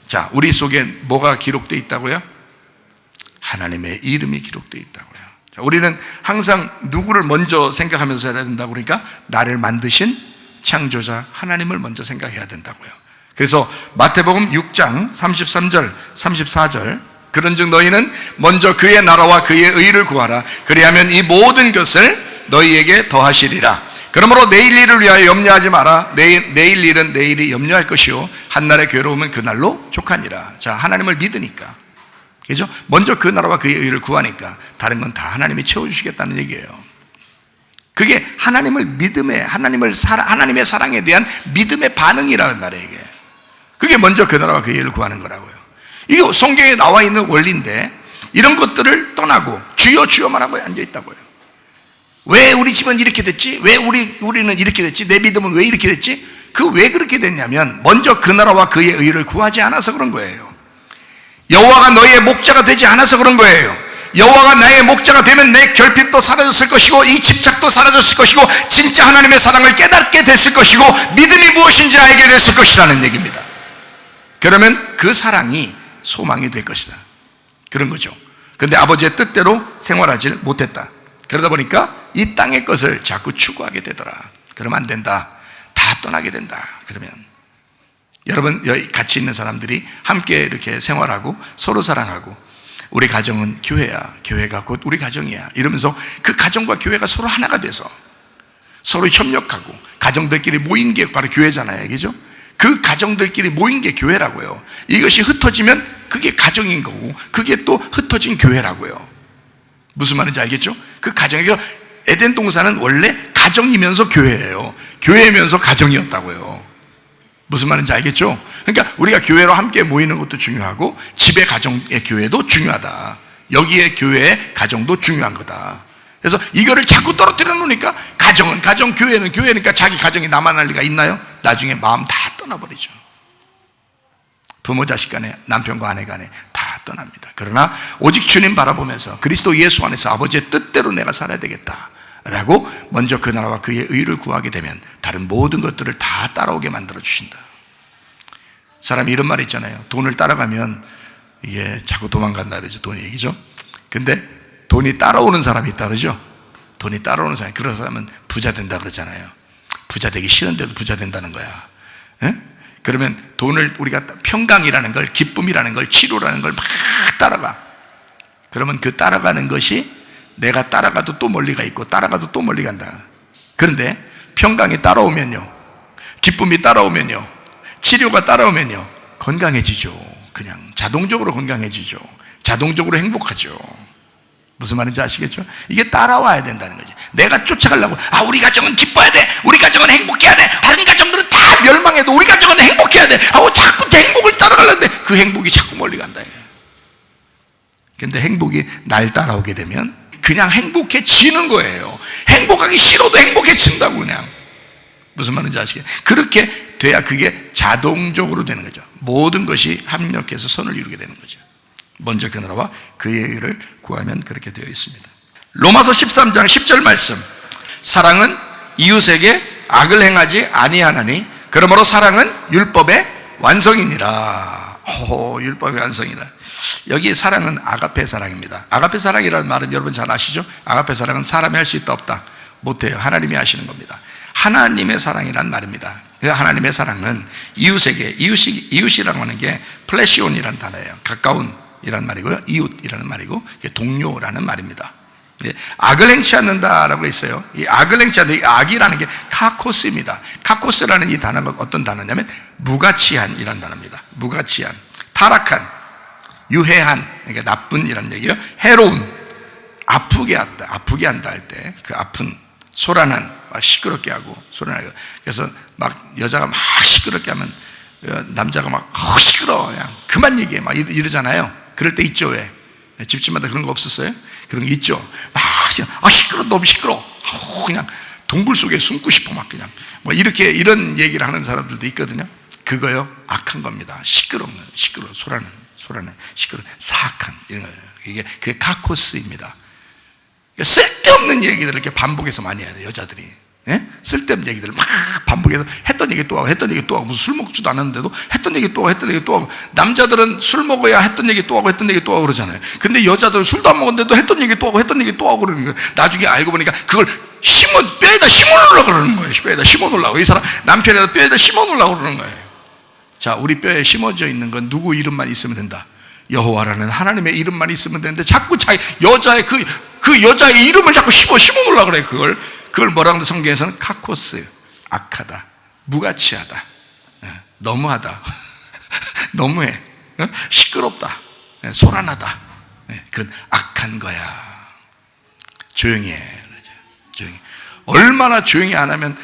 자, 우리 속에 뭐가 기록되어 있다고요? 하나님의 이름이 기록되어 있다고요. 자, 우리는 항상 누구를 먼저 생각하면서 해야 된다고 그러니까 나를 만드신 창조자 하나님을 먼저 생각해야 된다고요. 그래서 마태복음 6장 33절 34절 그런즉 너희는 먼저 그의 나라와 그의 의를 구하라. 그리하면 이 모든 것을 너희에게 더하시리라. 그러므로 내일 일을 위하여 염려하지 마라. 내일 일은 내일이 염려할 것이요 한날의 괴로움은 그날로 족하니라. 자, 하나님을 믿으니까, 그죠? 먼저 그 나라와 그의 의를 구하니까 다른 건 다 하나님이 채워주시겠다는 얘기예요. 그게 하나님을 믿음에, 하나님의 사랑에 대한 믿음의 반응이라는 말이에요. 이게. 그게 먼저 그 나라와 그의 의를 구하는 거라고요. 이게 성경에 나와 있는 원리인데 이런 것들을 떠나고 주여 주여만 하고 앉아있다고요. 왜 우리 집은 이렇게 됐지? 왜 우리는 이렇게 됐지? 내 믿음은 왜 이렇게 됐지? 그 왜 그렇게 됐냐면 먼저 그 나라와 그의 의를 구하지 않아서 그런 거예요. 여호와가 너희의 목자가 되지 않아서 그런 거예요. 여호와가 나의 목자가 되면 내 결핍도 사라졌을 것이고 이 집착도 사라졌을 것이고 진짜 하나님의 사랑을 깨닫게 됐을 것이고 믿음이 무엇인지 알게 됐을 것이라는 얘기입니다. 그러면 그 사랑이 소망이 될 것이다, 그런 거죠. 그런데 아버지의 뜻대로 생활하지 못했다. 그러다 보니까 이 땅의 것을 자꾸 추구하게 되더라. 그러면 안 된다. 다 떠나게 된다. 그러면 여러분, 여기 같이 있는 사람들이 함께 이렇게 생활하고 서로 사랑하고 우리 가정은 교회야, 교회가 곧 우리 가정이야 이러면서 그 가정과 교회가 서로 하나가 돼서 서로 협력하고 가정들끼리 모인 게 바로 교회잖아요, 그죠? 그 가정들끼리 모인 게 교회라고요. 이것이 흩어지면 그게 가정인 거고 그게 또 흩어진 교회라고요. 무슨 말인지 알겠죠? 그 가정이, 에덴 동산은 원래 가정이면서 교회예요. 교회이면서 가정이었다고요. 무슨 말인지 알겠죠? 그러니까 우리가 교회로 함께 모이는 것도 중요하고 집의 가정의 교회도 중요하다. 여기에 교회의 가정도 중요한 거다. 그래서 이거를 자꾸 떨어뜨려 놓으니까 가정은 가정, 교회는 교회니까 자기 가정이 남아날 리가 있나요? 나중에 마음 다 떠나버리죠. 부모 자식 간에, 남편과 아내 간에 다 떠납니다. 그러나 오직 주님 바라보면서 그리스도 예수 안에서 아버지의 뜻대로 내가 살아야 되겠다 라고 먼저 그 나라와 그의 의를 구하게 되면 다른 모든 것들을 다 따라오게 만들어 주신다. 사람이 이런 말이 있잖아요. 돈을 따라가면 이게 자꾸 도망간다 그러죠. 돈 얘기죠. 근데 돈이 따라오는 사람이 있다 그러죠. 돈이 따라오는 사람, 그런 사람은 부자 된다 그러잖아요. 부자 되기 싫은데도 부자 된다는 거야. 에? 그러면 돈을 우리가 평강이라는 걸, 기쁨이라는 걸, 치료라는 걸 막 따라가. 그러면 그 따라가는 것이 내가 따라가도 또 멀리 가 있고 따라가도 또 멀리 간다. 그런데 평강이 따라오면요, 기쁨이 따라오면요, 치료가 따라오면요, 건강해지죠. 그냥 자동적으로 건강해지죠. 자동적으로 행복하죠. 무슨 말인지 아시겠죠? 이게 따라와야 된다는 거지. 내가 쫓아가려고, 우리 가정은 기뻐야 돼, 우리 가정은 행복해야 돼, 다른 가정들은 다 멸망해도 우리 가정은 행복해야 돼 하고 자꾸 그 행복을 따라가려는데 그 행복이 자꾸 멀리 간다. 근데 행복이 날 따라오게 되면 그냥 행복해지는 거예요. 행복하기 싫어도 행복해진다고. 그냥 무슨 말인지 아시겠어요? 그렇게 돼야 그게 자동적으로 되는 거죠. 모든 것이 합력해서 선을 이루게 되는 거죠. 먼저 그 나라와 그의 의를 구하면 그렇게 되어 있습니다. 로마서 13장 10절 말씀, 사랑은 이웃에게 악을 행하지 아니하나니 그러므로 사랑은 율법의 완성이니라. 율법의 완성이라. 여기 사랑은 아가페 사랑입니다. 아가페 사랑이라는 말은 여러분 잘 아시죠? 아가페 사랑은 사람이 할 수 있다 없다? 못해요. 하나님이 하시는 겁니다. 하나님의 사랑이란 말입니다. 그 하나님의 사랑은 이웃에게, 이웃이라고 하는 게 플래시온이라는 단어예요. 가까운 이라는 말이고요, 이웃이라는 말이고 동료라는 말입니다. 악을 행치 않는다라고 했어요. 이 악을 행치 않는다, 이 악이라는 게 카코스입니다. 카코스라는 이 단어가 어떤 단어냐면 무가치한이라는 단어입니다. 무가치한, 타락한, 유해한, 그러니까 나쁜이라는 얘기예요. 해로운, 아프게 한다 할 때 그 아픈, 소란한, 막 시끄럽게 하고 소란하고. 그래서 막 여자가 막 시끄럽게 하면 남자가 막 시끄러워, 그냥 그만 얘기해 막 이러잖아요. 그럴 때 있죠. 왜? 집집마다 그런 거 없었어요? 그런 게 있죠. 막 시끄러, 너무 시끄러. 그냥 동굴 속에 숨고 싶어 막 그냥 뭐 이렇게 이런 얘기를 하는 사람들도 있거든요. 그거요, 악한 겁니다. 시끄러운, 소란은 시끄러, 사악한 이런 거예요. 이게 그게 카코스입니다. 쓸데없는 얘기들을 이렇게 반복해서 많이 해야 돼요, 여자들이. 쓸데없는 얘기들을 막 반복해서 했던 얘기 또 하고 했던 얘기 또 하고, 무슨 술 먹지도 않았는데도 했던 얘기 또 하고 했던 얘기 또 하고. 남자들은 술 먹어야 했던 얘기 또 하고 했던 얘기 또 하고 그러잖아요. 근데 여자들은 술도 안 먹었는데도 했던 얘기 또 하고 했던 얘기 또 하고 그러는 거예요. 나중에 알고 보니까 그걸 뼈에다 심어놓으려고 그러는 거예요. 뼈에다 심어놓으려고. 이 사람 남편에다 뼈에다 심어놓으려고 그러는 거예요. 자, 우리 뼈에 심어져 있는 건 누구 이름만 있으면 된다? 여호와라는 하나님의 이름만 있으면 되는데 자꾸 자기 여자의 그 여자의 이름을 자꾸 심어놓으려고 그래. 그걸 뭐라고 하는데 성경에서는 카코스, 악하다, 무가치하다, 너무하다, 너무해, 시끄럽다, 소란하다, 그건 악한 거야. 조용히 해. 조용히. 얼마나 조용히 안 하면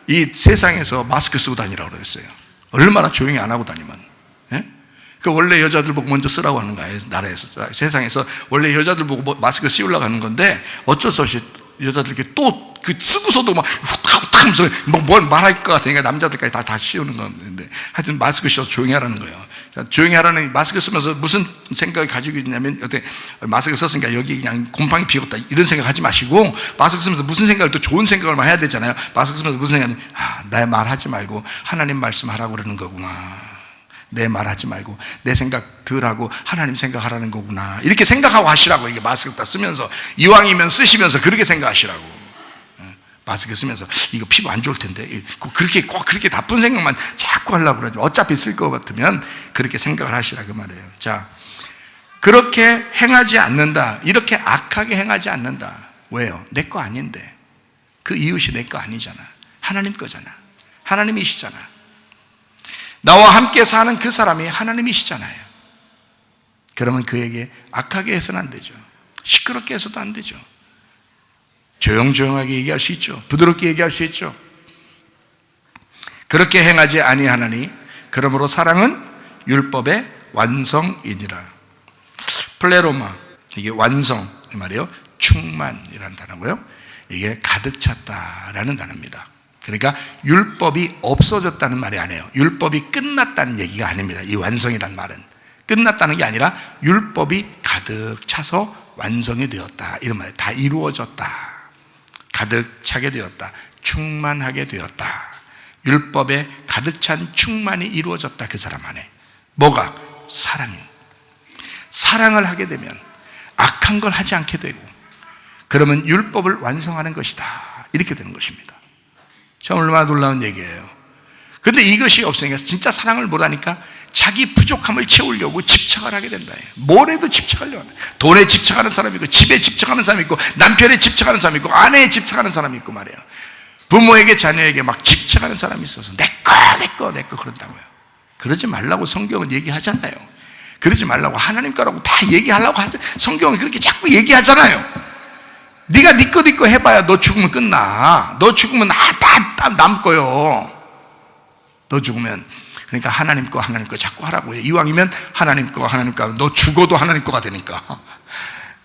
이 세상에서 마스크 쓰고 다니라고 그랬어요. 얼마나 조용히 안 하고 다니면. 그 원래 여자들 보고 먼저 쓰라고 하는 거예요. 나라에서, 세상에서 원래 여자들 보고 마스크 씌우려고 하는 건데 어쩔 수 없이 여자들께 또 그 쓰고서도 막 훅 하면서 뭘 말할 것 같으니까 남자들까지 다 씌우는 건데, 하여튼 마스크 씌워서 조용히 하라는 거예요. 자, 조용히 하라는, 마스크 쓰면서 무슨 생각을 가지고 있냐면, 어때, 마스크 썼으니까 여기 그냥 곰팡이 피웠다 이런 생각 하지 마시고, 마스크 쓰면서 무슨 생각을, 또 좋은 생각을 해야 되잖아요. 마스크 쓰면서 무슨 생각을, 내 말하지 말고 하나님 말씀하라고 그러는 거구나, 내 말하지 말고 내 생각 덜 하고 하나님 생각하라는 거구나, 이렇게 생각하고 하시라고. 이게 마스크 딱 쓰면서, 이왕이면 쓰시면서 그렇게 생각하시라고. 마스크 쓰면서 이거 피부 안 좋을 텐데 꼭 그렇게 나쁜 생각만 자꾸 하려고 그러죠. 어차피 쓸 것 같으면 그렇게 생각을 하시라 그 말이에요. 자, 그렇게 행하지 않는다, 이렇게 악하게 행하지 않는다. 왜요? 내 거 아닌데. 그 이웃이 내 거 아니잖아. 하나님 거잖아. 하나님이시잖아. 나와 함께 사는 그 사람이 하나님이시잖아요. 그러면 그에게 악하게 해서는 안 되죠. 시끄럽게 해서도 안 되죠. 조용조용하게 얘기할 수 있죠. 부드럽게 얘기할 수 있죠. 그렇게 행하지 아니하나니 그러므로 사랑은 율법의 완성이니라. 플레로마, 이게 완성 말이에요. 충만이라는 단어고요. 이게 가득 찼다라는 단어입니다. 그러니까 율법이 없어졌다는 말이 아니에요. 율법이 끝났다는 얘기가 아닙니다. 이 완성이란 말은 끝났다는 게 아니라 율법이 가득 차서 완성이 되었다, 이런 말이에요. 다 이루어졌다, 가득 차게 되었다, 충만하게 되었다. 율법에 가득 찬 충만이 이루어졌다, 그 사람 안에. 뭐가? 사랑이. 사랑을 하게 되면 악한 걸 하지 않게 되고, 그러면 율법을 완성하는 것이다, 이렇게 되는 것입니다. 참 얼마나 놀라운 얘기예요. 근데 이것이 없으니까, 진짜 사랑을 못하니까 자기 부족함을 채우려고 집착을 하게 된다. 뭐래도 집착하려고 한다. 돈에 집착하는 사람이 있고, 집에 집착하는 사람이 있고, 남편에 집착하는 사람이 있고, 아내에 집착하는 사람이 있고 말이에요. 부모에게, 자녀에게 막 집착하는 사람이 있어서 내 거 그런다고요. 그러지 말라고 성경은 얘기하잖아요. 그러지 말라고, 하나님 거라고 다 얘기하려고 하죠. 성경은 그렇게 자꾸 얘기하잖아요. 네가 네 거 해봐야 너 죽으면 끝나. 너 죽으면 다 남고요. 너 죽으면. 그러니까 하나님 거 자꾸 하라고 해요. 이왕이면 하나님 거, 너 죽어도 하나님 거가 되니까.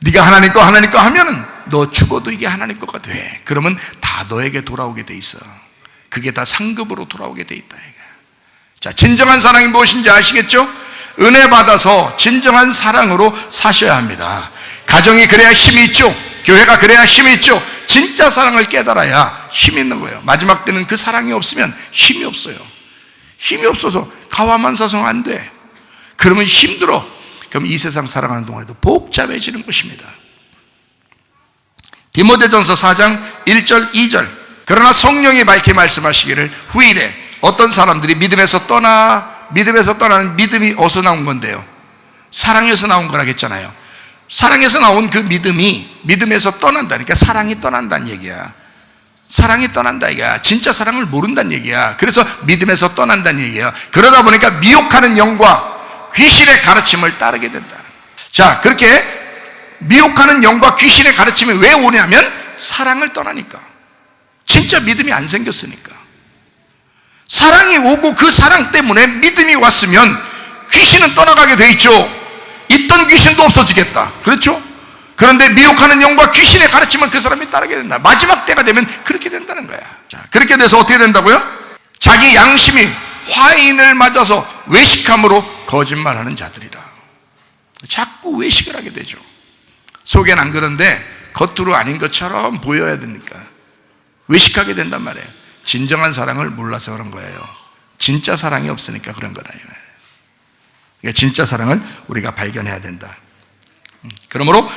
네가 하나님 거 하면은 너 죽어도 이게 하나님 거가 돼. 그러면 다 너에게 돌아오게 돼 있어. 그게 다 상급으로 돌아오게 돼 있다. 자, 진정한 사랑이 무엇인지 아시겠죠? 은혜 받아서 진정한 사랑으로 사셔야 합니다. 가정이 그래야 힘이 있죠. 교회가 그래야 힘이 있죠. 진짜 사랑을 깨달아야 힘이 있는 거예요. 마지막 때는 그 사랑이 없으면 힘이 없어요. 힘이 없어서 가와만사성 안 돼. 그러면 힘들어. 그럼 이 세상 살아가는 동안에도 복잡해지는 것입니다. 디모데전서 4장 1절 2절. 그러나 성령이 밝히 말씀하시기를 후일에 어떤 사람들이 믿음에서 떠나는 믿음이 어디서 나온 건데요? 사랑에서 나온 거라겠잖아요. 사랑에서 나온 그 믿음에서 떠난다니까. 사랑이 떠난다는 얘기야. 사랑이 떠난다 이거야. 진짜 사랑을 모른다는 얘기야. 그래서 믿음에서 떠난다는 얘기야. 그러다 보니까 미혹하는 영과 귀신의 가르침을 따르게 된다. 자, 그렇게 미혹하는 영과 귀신의 가르침이 왜 오냐면 사랑을 떠나니까. 진짜 믿음이 안 생겼으니까. 사랑이 오고 그 사랑 때문에 믿음이 왔으면 귀신은 떠나가게 돼 있죠. 있던 귀신도 없어지겠다. 그렇죠? 그런데 미혹하는 영과 귀신의 가르침을 그 사람이 따르게 된다. 마지막 때가 되면 그렇게 된다는 거야. 자, 그렇게 돼서 어떻게 된다고요? 자기 양심이 화인을 맞아서 외식함으로 거짓말하는 자들이라. 자꾸 외식을 하게 되죠. 속엔 안 그런데 겉으로 아닌 것처럼 보여야 되니까. 외식하게 된단 말이에요. 진정한 사랑을 몰라서 그런 거예요. 진짜 사랑이 없으니까 그런 거다. 그러니까 진짜 사랑을 우리가 발견해야 된다. 그러므로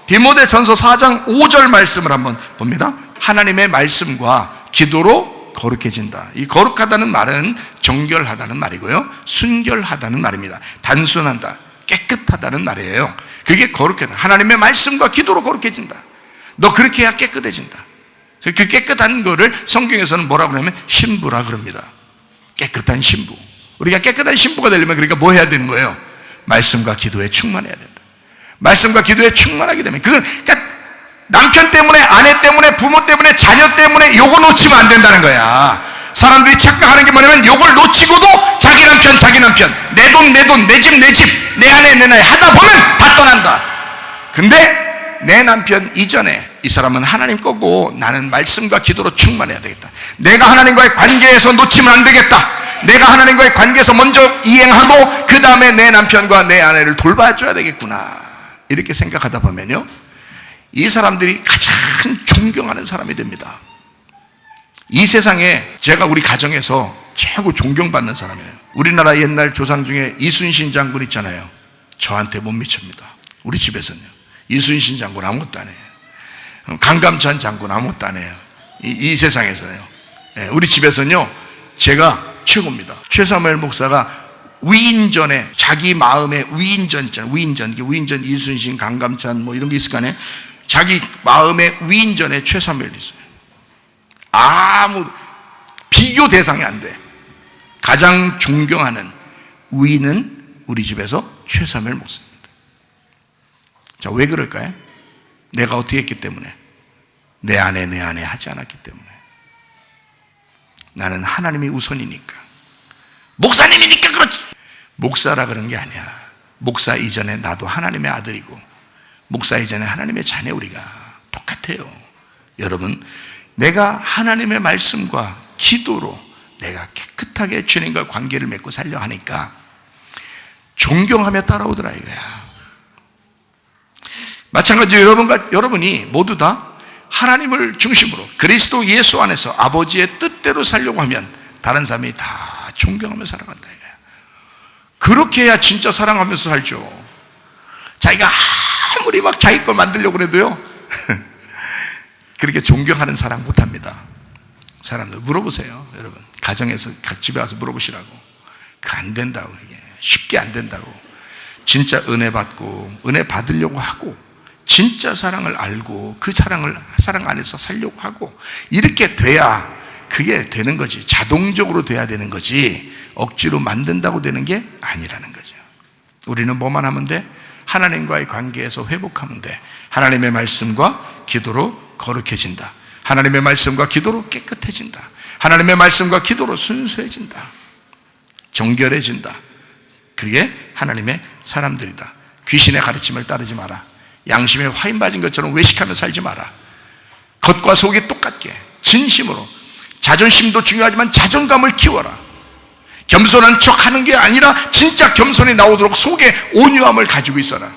디모데전서 4장 5절 말씀을 한번 봅니다. 하나님의 말씀과 기도로 거룩해진다. 이 거룩하다는 말은 정결하다는 말이고요, 순결하다는 말입니다. 단순하다, 깨끗하다는 말이에요. 그게 거룩하다. 하나님의 말씀과 기도로 거룩해진다. 너 그렇게 해야 깨끗해진다. 그 깨끗한 거를 성경에서는 뭐라고 그러냐면 신부라 그럽니다. 깨끗한 신부. 우리가 깨끗한 신부가 되려면 그러니까 뭐 해야 되는 거예요? 말씀과 기도에 충만해야 된다. 말씀과 기도에 충만하게 되면 그러니까 남편 때문에, 아내 때문에, 부모 때문에, 자녀 때문에 요거 놓치면 안 된다는 거야. 사람들이 착각하는 게 뭐냐면 요걸 놓치고도 자기 남편, 내 돈, 내 집, 내 아내, 내 나이 하다 보면 다 떠난다. 근데 내 남편 이전에 이 사람은 하나님 거고 나는 말씀과 기도로 충만해야 되겠다. 내가 하나님과의 관계에서 놓치면 안 되겠다. 내가 하나님과의 관계에서 먼저 이행하고 그 다음에 내 남편과 내 아내를 돌봐줘야 되겠구나. 이렇게 생각하다 보면요, 이 사람들이 가장 존경하는 사람이 됩니다. 이 세상에 제가 우리 가정에서 최고 존경받는 사람이에요. 우리나라 옛날 조상 중에 이순신 장군 있잖아요. 저한테 못 미칩니다. 우리 집에서는요. 이순신 장군 아무것도 안 해요. 강감찬 장군 아무것도 안 해요. 이 세상에서요. 우리 집에서는요, 제가 최고입니다. 최사무엘 목사가 위인전에 자기 마음의 위인전 있잖아요. 위인전 이순신, 강감찬 뭐 이런 게 있을 거 아니에요. 자기 마음의 위인전에 최사무엘이 있어요. 아무 비교 대상이 안 돼. 가장 존경하는 위인은 우리 집에서 최사무엘 목사입니다. 자, 왜 그럴까요? 내가 어떻게 했기 때문에? 내 아내 하지 않았기 때문에. 나는 하나님이 우선이니까. 목사님이니까 그렇지. 목사라 그런 게 아니야. 목사 이전에 나도 하나님의 아들이고, 목사 이전에 하나님의 자녀, 우리가 똑같아요. 여러분, 내가 하나님의 말씀과 기도로 내가 깨끗하게 주님과 관계를 맺고 살려 하니까 존경하며 따라오더라 이거야. 마찬가지로 여러분이 모두 다 하나님을 중심으로 그리스도 예수 안에서 아버지의 뜻대로 살려고 하면 다른 사람이 다 존경하며 살아간다 이거야. 그렇게 해야 진짜 사랑하면서 살죠. 자기가 아무리 막 자기 걸 만들려고 그래도요 그렇게 존경하는 사랑 못합니다. 사람들 물어보세요. 여러분, 가정에서 각 집에 와서 물어보시라고. 그 안 된다고. 이게 쉽게 안 된다고. 진짜 은혜 받고 은혜 받으려고 하고 진짜 사랑을 알고 그 사랑 안에서 살려고 하고 이렇게 돼야 그게 되는 거지. 자동적으로 돼야 되는 거지 억지로 만든다고 되는 게 아니라는 거죠. 우리는 뭐만 하면 돼? 하나님과의 관계에서 회복하면 돼. 하나님의 말씀과 기도로 거룩해진다. 하나님의 말씀과 기도로 깨끗해진다. 하나님의 말씀과 기도로 순수해진다. 정결해진다. 그게 하나님의 사람들이다. 귀신의 가르침을 따르지 마라. 양심에 화인 빠진 것처럼 외식하며 살지 마라. 겉과 속이 똑같게 진심으로. 자존심도 중요하지만 자존감을 키워라. 겸손한 척 하는 게 아니라 진짜 겸손이 나오도록 속에 온유함을 가지고 있어라.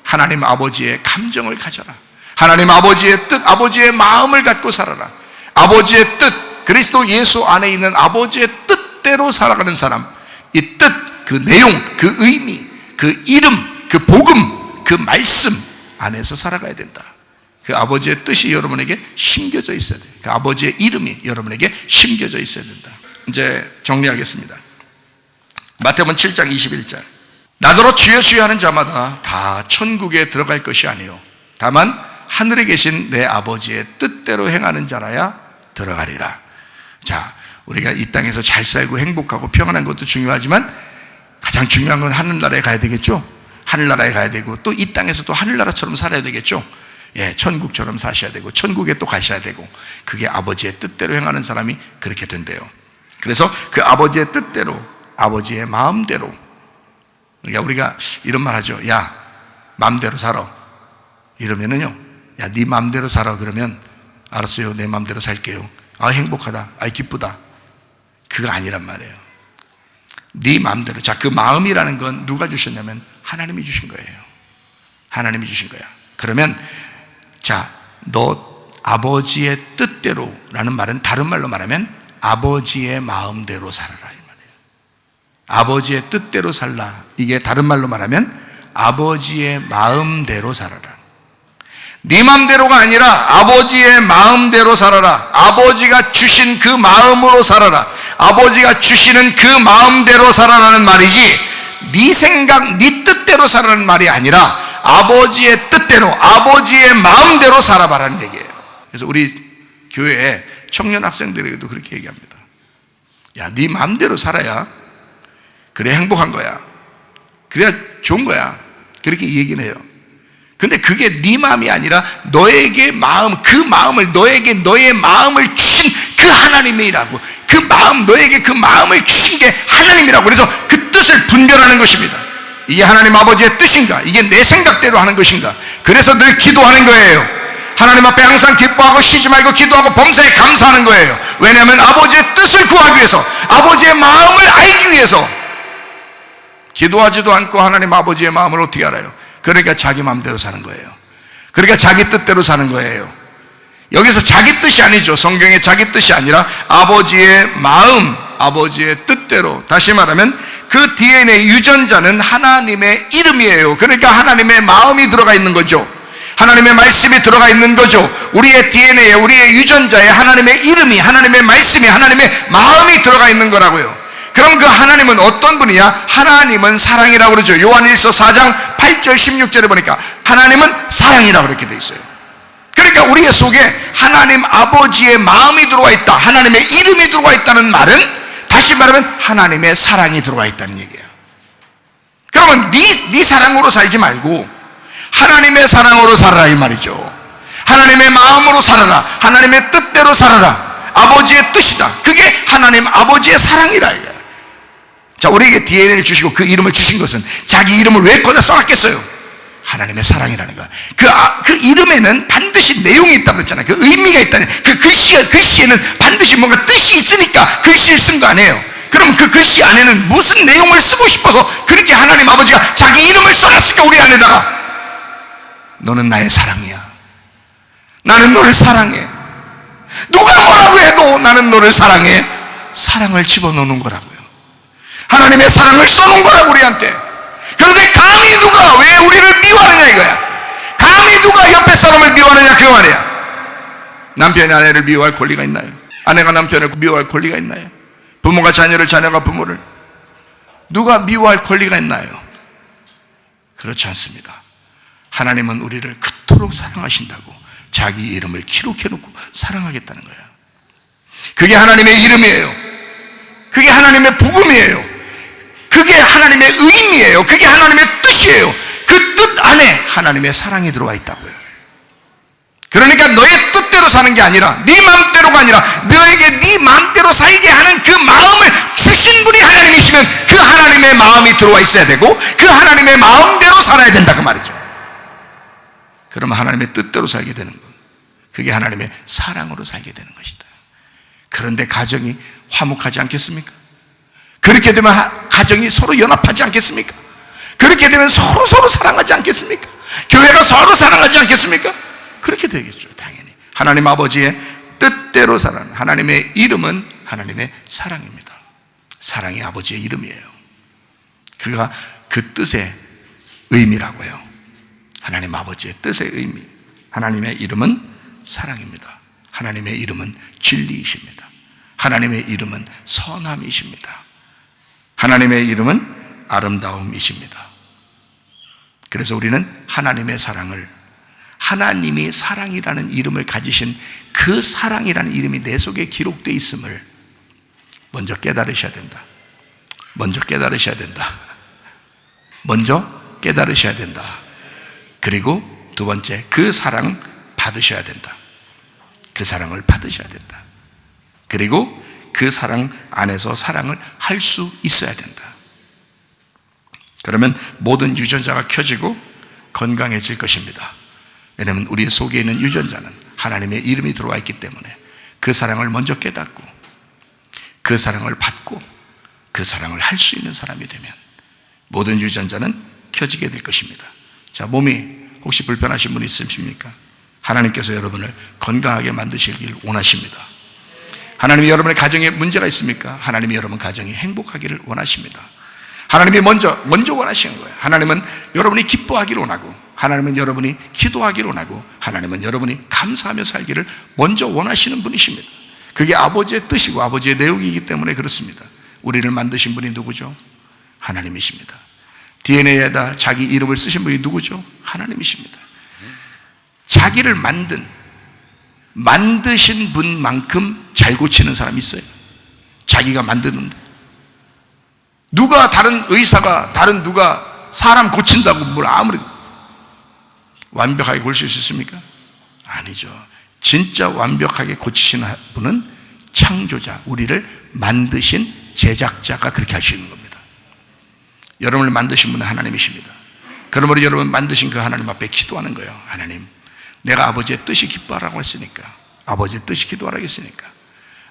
하나님 아버지의 감정을 가져라. 하나님 아버지의 뜻, 아버지의 마음을 갖고 살아라. 아버지의 뜻, 그리스도 예수 안에 있는 아버지의 뜻대로 살아가는 사람, 이 뜻, 그 내용, 그 의미, 그 이름, 그 복음, 그 말씀 안에서 살아가야 된다. 그 아버지의 뜻이 여러분에게 심겨져 있어야 돼요. 그 아버지의 이름이 여러분에게 심겨져 있어야 된다. 이제 정리하겠습니다. 마태복음 7장 21절. 나더러 주여 주여 하는 자마다 다 천국에 들어갈 것이 아니요 다만 하늘에 계신 내 아버지의 뜻대로 행하는 자라야 들어가리라. 자, 우리가 이 땅에서 잘 살고 행복하고 평안한 것도 중요하지만 가장 중요한 건 하늘나라에 가야 되겠죠. 하늘나라에 가야 되고 또 이 땅에서 또 하늘나라처럼 살아야 되겠죠. 예, 천국처럼 사셔야 되고 천국에 또 가셔야 되고 그게 아버지의 뜻대로 행하는 사람이 그렇게 된대요. 그래서 그 아버지의 뜻대로, 아버지의 마음대로. 그러니까 우리가 이런 말 하죠. 야, 마음대로 살아. 이러면은요, 야, 네 마음대로 살아. 그러면 알았어요, 내 마음대로 살게요. 아, 행복하다. 아, 기쁘다. 그거 아니란 말이에요. 네 마음대로. 자, 그 마음이라는 건 누가 주셨냐면 하나님이 주신 거예요. 하나님이 주신 거야. 그러면 자, 너 아버지의 뜻대로라는 말은 다른 말로 말하면 아버지의 마음대로 살아라 이 말이에요. 아버지의 뜻대로 살라. 이게 다른 말로 말하면 아버지의 마음대로 살아라. 네 마음대로가 아니라 아버지의 마음대로 살아라. 아버지가 주신 그 마음으로 살아라. 아버지가 주시는 그 마음대로 살아라는 말이지, 네 생각, 네 뜻대로 살아라는 말이 아니라 아버지의 뜻대로, 아버지의 마음대로 살아봐라는 얘기예요. 그래서 우리 교회에 청년 학생들에게도 그렇게 얘기합니다. 야, 네 마음대로 살아야 그래 행복한 거야. 그래야 좋은 거야. 그렇게 얘기는 해요. 근데 그게 네 마음이 아니라 너에게 마음, 그 마음을, 너에게 너의 마음을 주신 그 하나님이라고. 그 마음, 너에게 그 마음을 주신 게 하나님이라고. 그래서 그 뜻을 분별하는 것입니다. 이게 하나님 아버지의 뜻인가? 이게 내 생각대로 하는 것인가? 그래서 늘 기도하는 거예요. 하나님 앞에 항상 기뻐하고 쉬지 말고 기도하고 범사에 감사하는 거예요. 왜냐하면 아버지의 뜻을 구하기 위해서, 아버지의 마음을 알기 위해서. 기도하지도 않고 하나님 아버지의 마음을 어떻게 알아요? 그러니까 자기 마음대로 사는 거예요. 그러니까 자기 뜻대로 사는 거예요. 여기서 자기 뜻이 아니죠. 성경의 자기 뜻이 아니라 아버지의 마음, 아버지의 뜻대로. 다시 말하면 그 DNA 유전자는 하나님의 이름이에요. 그러니까 하나님의 마음이 들어가 있는 거죠. 하나님의 말씀이 들어가 있는 거죠. 우리의 DNA에, 우리의 유전자에 하나님의 이름이, 하나님의 말씀이, 하나님의 마음이 들어가 있는 거라고요. 그럼 그 하나님은 어떤 분이냐? 하나님은 사랑이라고 그러죠. 요한일서 4장 8절 16절에 보니까 하나님은 사랑이라고 그렇게 돼 있어요. 그러니까 우리의 속에 하나님 아버지의 마음이 들어와 있다, 하나님의 이름이 들어와 있다는 말은, 다시 말하면 하나님의 사랑이 들어와 있다는 얘기예요. 그러면 네 사랑으로 살지 말고 하나님의 사랑으로 살아라 이 말이죠. 하나님의 마음으로 살아라. 하나님의 뜻대로 살아라. 아버지의 뜻이다. 그게 하나님 아버지의 사랑이라 이거예요. 자, 우리에게 DNA를 주시고 그 이름을 주신 것은 자기 이름을 왜 거기다 써놨겠어요? 하나님의 사랑이라는 거야. 그 이름에는 반드시 내용이 있다고 그랬잖아요. 그 의미가 있다는, 그 글씨에는 반드시 뭔가 뜻이 있으니까 글씨를 쓴 거 아니에요. 그럼 그 글씨 안에는 무슨 내용을 쓰고 싶어서 그렇게 하나님 아버지가 자기 이름을 써놨을까? 우리 안에다가 너는 나의 사랑이야. 나는 너를 사랑해. 누가 뭐라고 해도 나는 너를 사랑해. 사랑을 집어넣는 거라고요. 하나님의 사랑을 써놓은 거라고 우리한테. 그런데 감히 누가 왜 우리를 미워하느냐 이거야. 감히 누가 옆에 사람을 미워하느냐 그 말이야. 남편이 아내를 미워할 권리가 있나요? 아내가 남편을 미워할 권리가 있나요? 부모가 자녀를, 자녀가 부모를 누가 미워할 권리가 있나요? 그렇지 않습니다. 하나님은 우리를 그토록 사랑하신다고 자기 이름을 기록해놓고 사랑하겠다는 거예요. 그게 하나님의 이름이에요. 그게 하나님의 복음이에요. 그게 하나님의 의미예요. 그게 하나님의 뜻이에요. 그 뜻 안에 하나님의 사랑이 들어와 있다고요. 그러니까 너의 뜻대로 사는 게 아니라, 네 마음대로가 아니라 너에게 네 마음대로 살게 하는 그 마음을 주신 분이 하나님이시면 그 하나님의 마음이 들어와 있어야 되고 그 하나님의 마음대로 살아야 된다 그 말이죠. 그러면 하나님의 뜻대로 살게 되는 것, 그게 하나님의 사랑으로 살게 되는 것이다. 그런데 가정이 화목하지 않겠습니까? 그렇게 되면 가정이 서로 연합하지 않겠습니까? 그렇게 되면 서로 사랑하지 않겠습니까? 교회가 서로 사랑하지 않겠습니까? 그렇게 되겠죠. 당연히 하나님 아버지의 뜻대로 사는, 하나님의 이름은 하나님의 사랑입니다. 사랑이 아버지의 이름이에요. 그가 그 뜻의 의미라고요. 하나님 아버지의 뜻의 의미, 하나님의 이름은 사랑입니다. 하나님의 이름은 진리이십니다. 하나님의 이름은 선함이십니다. 하나님의 이름은 아름다움이십니다. 그래서 우리는 하나님의 사랑을, 하나님이 사랑이라는 이름을 가지신 그 사랑이라는 이름이 내 속에 기록되어 있음을 먼저 깨달으셔야 된다. 먼저 깨달으셔야 된다. 먼저 깨달으셔야 된다. 그리고 두 번째, 그 사랑 받으셔야 된다. 그 사랑을 받으셔야 된다. 그리고 그 사랑 안에서 사랑을 할 수 있어야 된다. 그러면 모든 유전자가 켜지고 건강해질 것입니다. 왜냐하면 우리 속에 있는 유전자는 하나님의 이름이 들어와 있기 때문에 그 사랑을 먼저 깨닫고 그 사랑을 받고 그 사랑을 할 수 있는 사람이 되면 모든 유전자는 켜지게 될 것입니다. 자, 몸이 혹시 불편하신 분 있으십니까? 하나님께서 여러분을 건강하게 만드시길 원하십니다. 하나님이 여러분의 가정에 문제가 있습니까? 하나님이 여러분 가정이 행복하기를 원하십니다. 하나님이 먼저 원하시는 거예요. 하나님은 여러분이 기뻐하기를 원하고, 하나님은 여러분이 기도하기를 원하고, 하나님은 여러분이 감사하며 살기를 먼저 원하시는 분이십니다. 그게 아버지의 뜻이고 아버지의 내용이기 때문에 그렇습니다. 우리를 만드신 분이 누구죠? 하나님이십니다. DNA에다 자기 이름을 쓰신 분이 누구죠? 하나님이십니다. 자기를 만드신 분만큼 잘 고치는 사람이 있어요? 자기가 만드는데. 누가 다른 의사가 누가 사람 고친다고 뭘 아무리 완벽하게 고칠 수 있습니까? 아니죠. 진짜 완벽하게 고치시는 분은 창조자, 우리를 만드신 제작자가 그렇게 하시는 겁니다. 여러분을 만드신 분은 하나님이십니다. 그러므로 여러분 만드신 그 하나님 앞에 기도하는 거예요. 하나님, 내가 아버지의 뜻이 기뻐하라고 했으니까, 아버지의 뜻이 기도하라고 했으니까,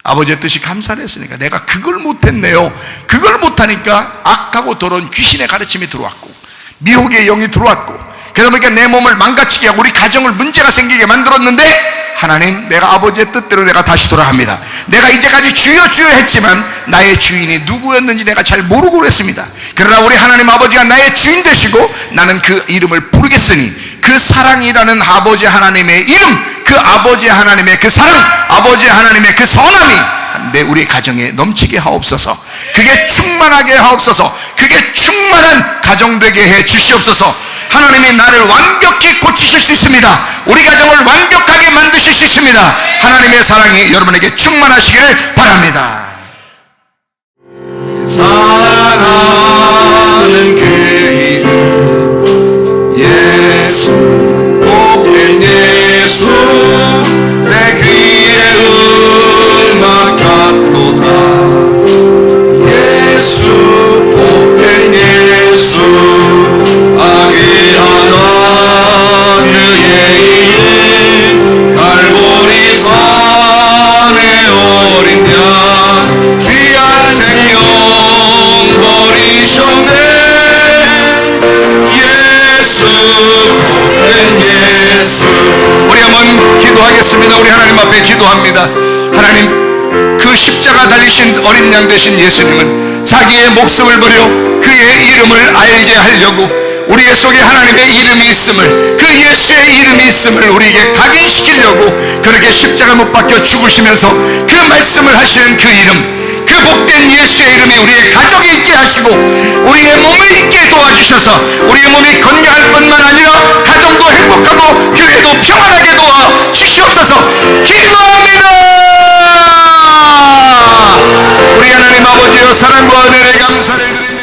아버지의 뜻이 감사를 했으니까 내가 그걸 못했네요. 그걸 못하니까 악하고 더러운 귀신의 가르침이 들어왔고, 미혹의 영이 들어왔고, 그러다 보니까 내 몸을 망가지게 하고 우리 가정을 문제가 생기게 만들었는데, 하나님, 내가 아버지의 뜻대로 내가 다시 돌아갑니다. 내가 이제까지 주여 주여 했지만 나의 주인이 누구였는지 내가 잘 모르고 그랬습니다. 그러나 우리 하나님 아버지가 나의 주인 되시고 나는 그 이름을 부르겠으니, 그 사랑이라는 아버지 하나님의 이름, 그 아버지 하나님의 그 사랑, 아버지 하나님의 그 선함이 내 우리 가정에 넘치게 하옵소서. 그게 충만하게 하옵소서. 그게 충만한 가정 되게 해 주시옵소서. 하나님이 나를 완벽히 고치실 수 있습니다. 우리 가정을 완벽하게 만드실 수 있습니다. 하나님의 사랑이 여러분에게 충만하시길 바랍니다. 사랑하는 그 이름 예수, 복된 예수, 내 귀에 음악 같도다. 예수, 복된 예수, 아귀하다 그의 이름, 갈보리 산의 어린 양, 귀한 생명 버리셨네. 예수, 복된 예수. 우리 한번 기도하겠습니다. 우리 하나님 앞에 기도합니다. 하나님, 그 십자가 달리신 어린 양 되신 예수님은 자기의 목숨을 버려 그의 이름을 알게 하려고, 우리의 속에 하나님의 이름이 있음을, 그 예수의 이름이 있음을 우리에게 각인시키려고 그렇게 십자가 못 박혀 죽으시면서 그 말씀을 하시는 그 이름, 그 복된 예수의 이름이 우리의 가정에 있게 하시고 우리의 몸에 있게 도와주셔서 우리의 몸이 건강할 뿐만 아니라 가정도 행복하고 교회도 평안하게 도와 주시옵소서. 기도합니다. 우리 하나님 아버지여, 사랑과 은혜에 감사를 드립니다.